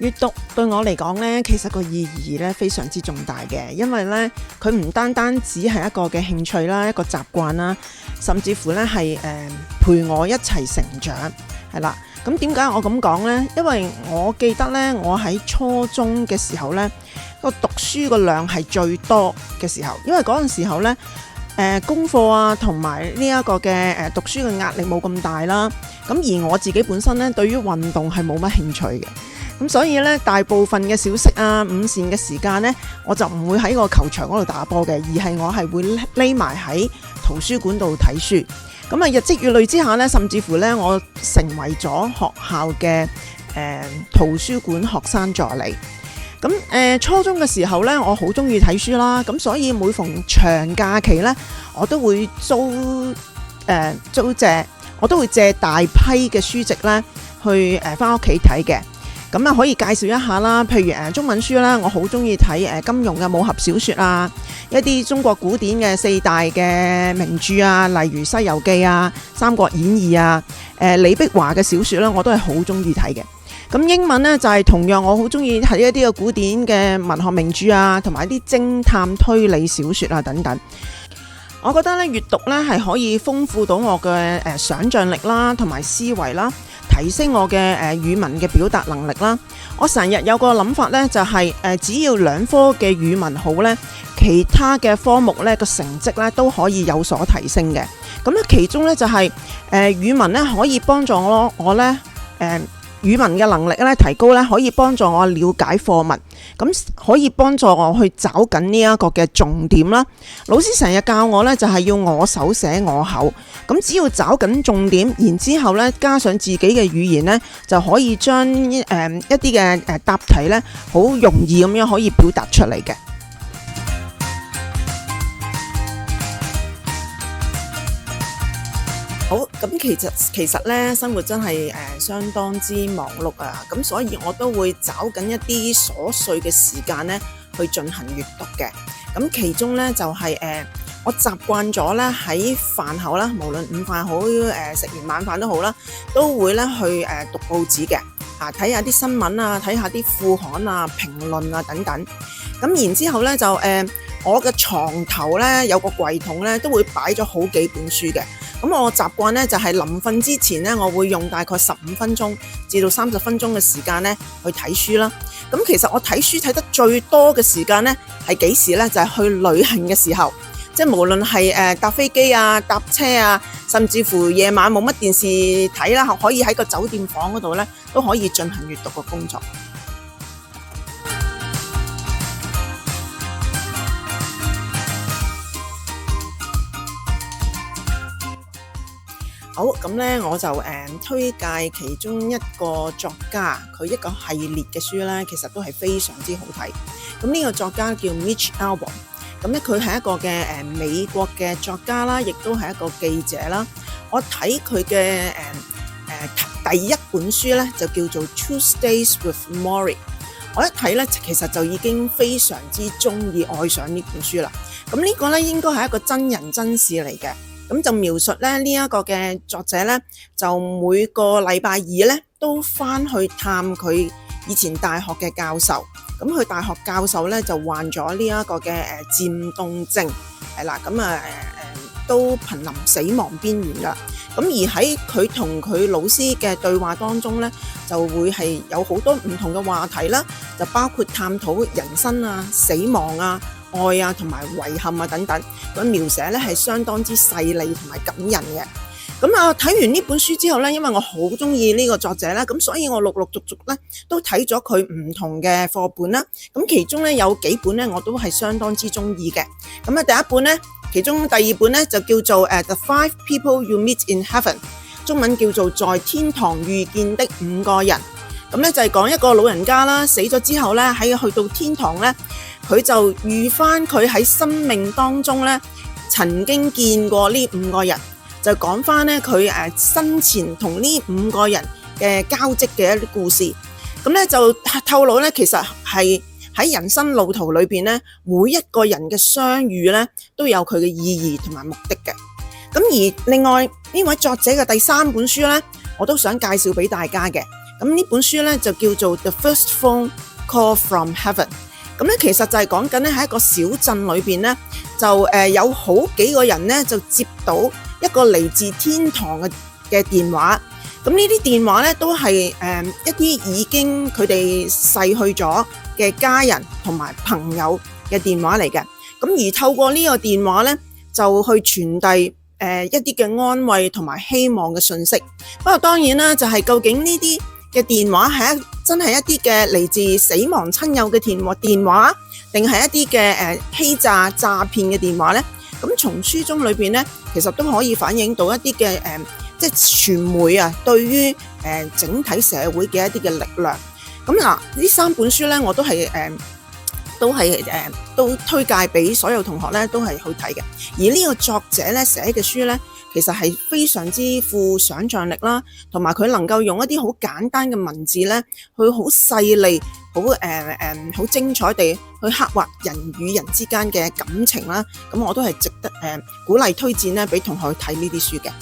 閱讀對我嚟講呢，其實個意義呢非常之重大嘅，因為呢，佢唔單單只係一個嘅興趣啦，一個習慣啦，甚至乎呢係陪我一齊成長，係啦。咁點解我咁講呢？因為我記得呢，我喺初中嘅時候呢，個讀書個量係最多嘅時候，因為嗰陣時候呢，功課啊同埋呢一個嘅讀書嘅壓力冇咁大啦。咁而我自己本身呢，對於運動係冇乜興趣嘅。咁所以咧，大部分嘅小息啊、午膳嘅時間呢，我就唔會喺個球場嗰度打波嘅，而係我係會匿埋喺圖書館度睇書。咁啊，日積月累之下呢，甚至乎呢，我成為咗學校嘅圖書館學生助理。咁初中嘅時候呢，我好中意睇書啦，咁所以每逢長假期呢，我都會我都會借大批嘅書籍呢去返屋企睇嘅。咁啊，可以介紹一下啦，譬如中文書啦，我好中意睇金庸嘅武俠小說啊，一啲中國古典嘅4大嘅名著啊，例如《西遊記》啊、《三國演義》啊，李碧華嘅小說啦，我都係好中意睇嘅。咁英文呢，就係同樣我好中意睇一啲嘅古典嘅文學名著啊，同埋一啲偵探推理小說啊等等。我覺得咧，閱讀咧係可以豐富到我嘅想像力啦，同埋思維啦，提升我嘅語文嘅表達能力啦。我成日有個諗法咧，就係只要2科嘅語文好咧，其他嘅科目咧個成績咧都可以有所提升嘅。咁咧其中咧就係語文咧可以幫助我咧語文嘅能力咧提高咧，可以幫助我了解課文，咁可以幫助我去找緊呢一個嘅重點啦。老師成日教我咧，就係要我手寫我口，咁只要找緊重點，然之後咧加上自己嘅語言咧，就可以將一啲嘅答題咧，好容易咁樣可以表達出嚟嘅。好，咁其實咧，生活真係相當之忙碌啊，咁所以我都會找緊一啲瑣碎嘅時間咧去進行閱讀嘅。咁其中咧就係我習慣咗咧喺飯後啦，無論午飯好食完晚飯都好啦，都會咧去讀報紙嘅，睇下啲新聞啊，睇下啲副刊啊、評論啊等等。咁然之後咧就我嘅床頭咧有個櫃桶咧，都會擺咗好幾本書嘅。咁我習慣咧就係臨瞓之前咧，我會用大概15分鐘至到30分鐘嘅時間咧去睇書啦。咁其實我睇書睇得最多嘅時間咧係幾時咧？就係去旅行嘅時候，即係無論係搭飛機啊、搭車啊，甚至乎夜晚冇乜電視睇啦，可以喺個酒店房嗰度咧都可以進行閱讀嘅工作。好，咁咧我就推介其中一個作家，佢一個系列嘅書咧，其實都係非常之好睇。咁呢個作家叫 Mitch Albom， 咁咧佢係一個嘅美國嘅作家啦，亦都係一個記者啦。我睇佢嘅第一本書咧就叫做 Tuesdays with Morrie。我一睇咧，其實就已經非常之中意愛上呢本書啦。咁呢個咧應該係一個真人真事嚟嘅。咁就描述咧呢一個嘅作者咧，就每個禮拜二咧都返去探佢以前大學嘅教授。咁佢大學教授咧就患咗呢一個嘅漸凍症，係啦，咁都瀕臨死亡邊緣噶。咁而喺佢同佢老師嘅對話當中咧，就會係有好多唔同嘅話題啦，就包括探討人生啊、死亡啊、愛啊同埋遺憾啊等等，咁描寫咧係相當之細膩同埋感人嘅。咁睇完呢本書之後咧，因為我好中意呢個作者啦，咁所以我陸陸續續咧都睇咗佢唔同嘅課本啦。咁其中咧有幾本咧我都係相當之中意嘅。咁第一本咧，其中第二本咧就叫做The 5 People You Meet in Heaven， 中文叫做在天堂遇見的5個人。咁咧就係講一個老人家啦，死咗之後咧喺去到天堂咧，佢就遇翻佢喺生命當中咧曾經見過呢5個人，就講翻咧佢生前同呢5個人嘅交織嘅一啲故事。咁咧就透露咧，其實係喺人生路途裏邊咧，每一個人嘅相遇咧都有佢嘅意義同埋目的嘅。咁而另外呢位作者嘅第3本書咧，我都想介紹俾大家嘅。咁呢本書咧就叫做 The First Phone Call from Heaven。咁咧其實就係講緊咧喺一個小鎮裏邊咧，就有好幾個人咧就接到一個嚟自天堂嘅電話。咁呢啲電話咧都係一啲已經佢哋逝去咗嘅家人同埋朋友嘅電話嚟嘅。咁而透過呢個電話咧，就去傳遞一啲嘅安慰同埋希望嘅信息。不過當然啦，就係究竟呢啲嘅電話係真係一啲嘅嚟自死亡親友嘅電話，定係一啲嘅欺詐詐騙嘅電話咧？咁從書中裏邊咧，其實都可以反映到一啲嘅即係傳媒啊，對於整體社會嘅一啲嘅力量。咁嗱，呢3本書咧，我都係都推介俾所有同學咧，都係去睇嘅。而呢個作者咧寫嘅書咧，其實係非常之富想像力啦，同埋佢能夠用一啲好簡單嘅文字咧，去好細膩、好精彩地去刻畫人與人之間嘅感情啦。咁我都係值得鼓勵推薦咧，俾同學去睇呢啲書嘅。